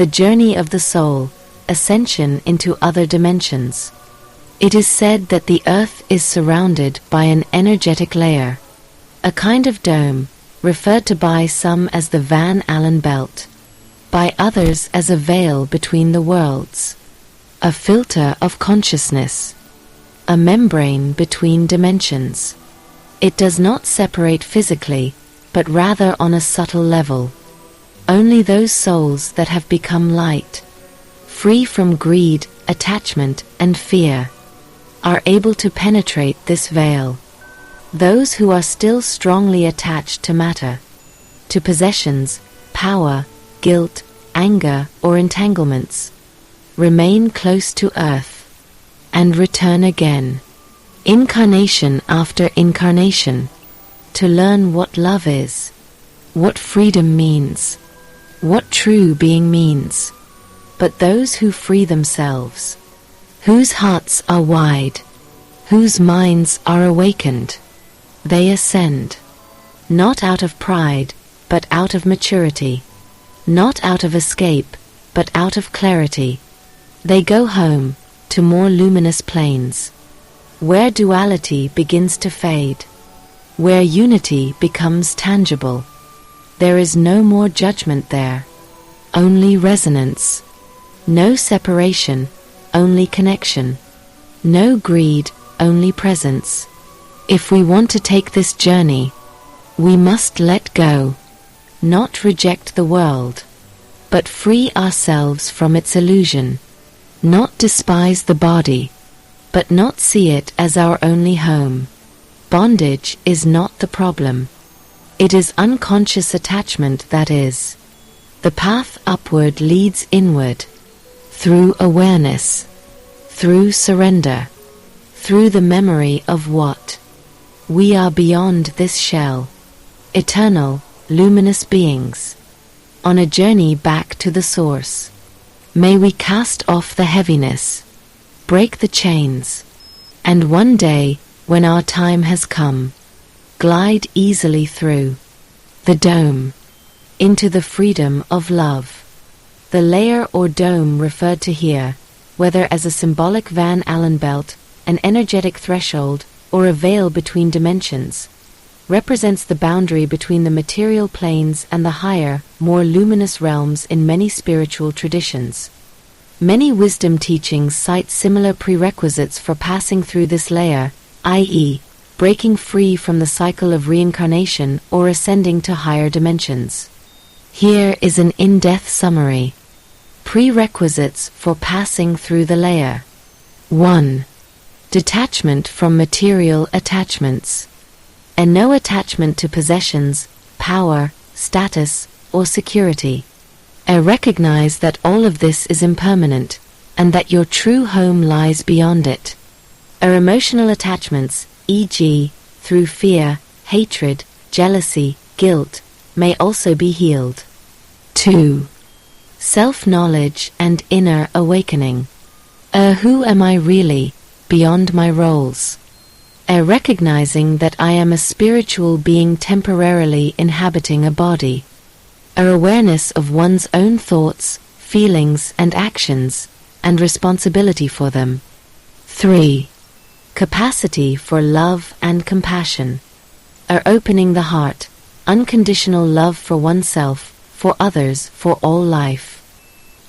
the journey of the soul, ascension into other dimensions. It is said that the earth is surrounded by an energetic layer, a kind of dome, referred to by some as the Van Allen belt, by others as a veil between the worlds, a filter of consciousness, a membrane between dimensions. It does not separate physically, but rather on a subtle level. Only those souls that have become light, free from greed, attachment, and fear, are able to penetrate this veil. Those who are still strongly attached to matter, to possessions, power, guilt, anger, or entanglements, remain close to earth, and return again, incarnation after incarnation, to learn what love is, what freedom means, what true being means. But those who free themselves, whose hearts are wide, whose minds are awakened, they ascend, not out of pride, but out of maturity, not out of escape, but out of clarity. They go home, to more luminous planes, where duality begins to fade, where unity becomes tangible. There is no more judgment there, only resonance. No separation, only connection. No greed, only presence. If we want to take this journey, we must let go, not reject the world, but free ourselves from its illusion, not despise the body, but not see it as our only home. Bondage is not the problem. It is unconscious attachment that is. The path upward leads inward, through awareness, through surrender, through the memory of what we are beyond this shell, eternal, luminous beings, on a journey back to the source. May we cast off the heaviness, break the chains, and one day, when our time has come, glide easily through the dome, into the freedom of love. The layer or dome referred to here, whether as a symbolic Van Allen belt, an energetic threshold, or a veil between dimensions, represents the boundary between the material planes and the higher, more luminous realms in many spiritual traditions. Many wisdom teachings cite similar prerequisites for passing through this layer, i.e., breaking free from the cycle of reincarnation or ascending to higher dimensions. Here is an in-depth summary. Prerequisites for passing through the layer. 1. Detachment from material attachments. And no attachment to possessions, power, status, or security. Recognize that all of this is impermanent, and that your true home lies beyond it. Our emotional attachments, e.g., through fear, hatred, jealousy, guilt, may also be healed. 2. Self-knowledge and inner awakening. Who am I really, beyond my roles? Recognizing that I am a spiritual being temporarily inhabiting a body. Awareness of one's own thoughts, feelings, and actions, and responsibility for them. 3. Capacity for love and compassion. Opening the heart, unconditional love for oneself, for others, for all life.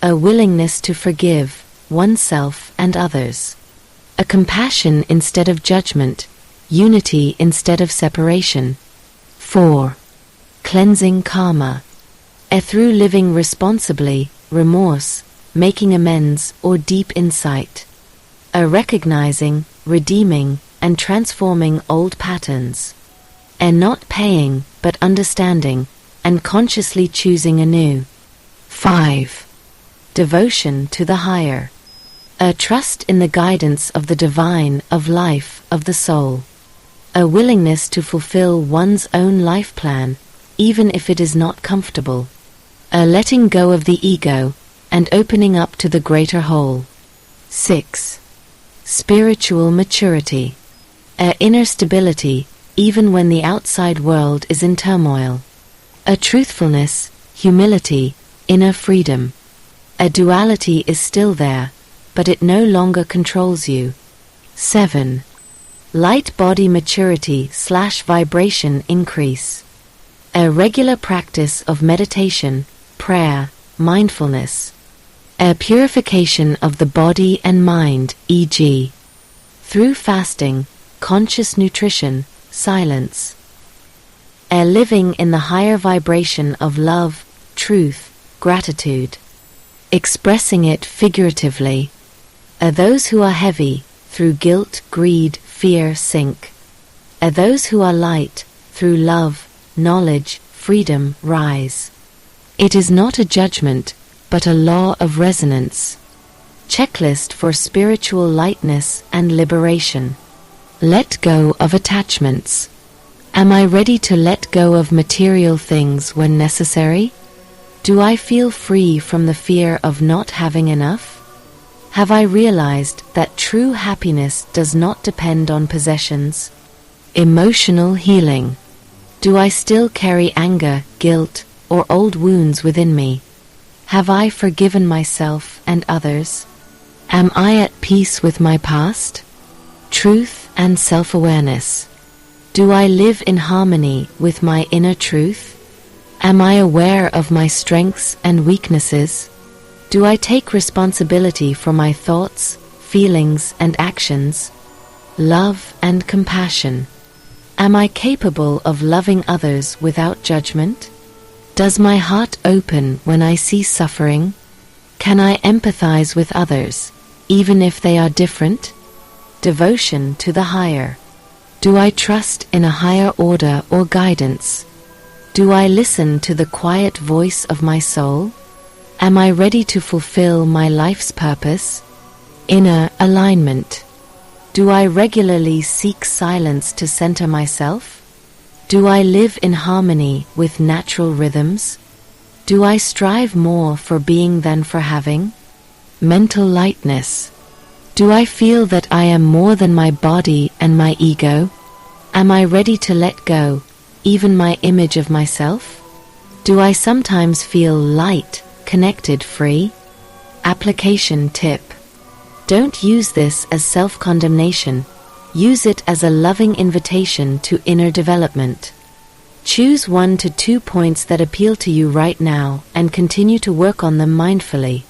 A willingness to forgive oneself and others. A compassion instead of judgment, unity instead of separation. 4. Cleansing karma. Through living responsibly, remorse, making amends, or deep insight. Recognizing, redeeming, and transforming old patterns. Not paying, but understanding, and consciously choosing anew. 5. Devotion to the higher. A trust in the guidance of the divine, of life, of the soul. A willingness to fulfill one's own life plan, even if it is not comfortable. A letting go of the ego, and opening up to the greater whole. 6. Spiritual maturity. Inner stability, even when the outside world is in turmoil. A truthfulness, humility, inner freedom. A duality is still there, but it no longer controls you. 7. Light body maturity/vibration increase. A regular practice of meditation, prayer, mindfulness. A purification of the body and mind, e.g. through fasting, conscious nutrition, silence. A living in the higher vibration of love, truth, gratitude. Expressing it figuratively. Those who are heavy, through guilt, greed, fear, sink. Those who are light, through love, knowledge, freedom, rise. It is not a judgment, but a law of resonance. Checklist for spiritual lightness and liberation. Let go of attachments. Am I ready to let go of material things when necessary? Do I feel free from the fear of not having enough? Have I realized that true happiness does not depend on possessions? Emotional healing. Do I still carry anger, guilt, or old wounds within me? Have I forgiven myself and others? Am I at peace with my past? Truth and self-awareness. Do I live in harmony with my inner truth? Am I aware of my strengths and weaknesses? Do I take responsibility for my thoughts, feelings, and actions? Love and compassion. Am I capable of loving others without judgment? Does my heart open when I see suffering? Can I empathize with others, even if they are different? Devotion to the higher. Do I trust in a higher order or guidance? Do I listen to the quiet voice of my soul? Am I ready to fulfill my life's purpose? Inner alignment. Do I regularly seek silence to center myself? Do I live in harmony with natural rhythms? Do I strive more for being than for having? Mental lightness. Do I feel that I am more than my body and my ego? Am I ready to let go, even my image of myself? Do I sometimes feel light, connected, free? Application tip. Don't use this as self-condemnation. Use it as a loving invitation to inner development. Choose 1 to 2 points that appeal to you right now and continue to work on them mindfully.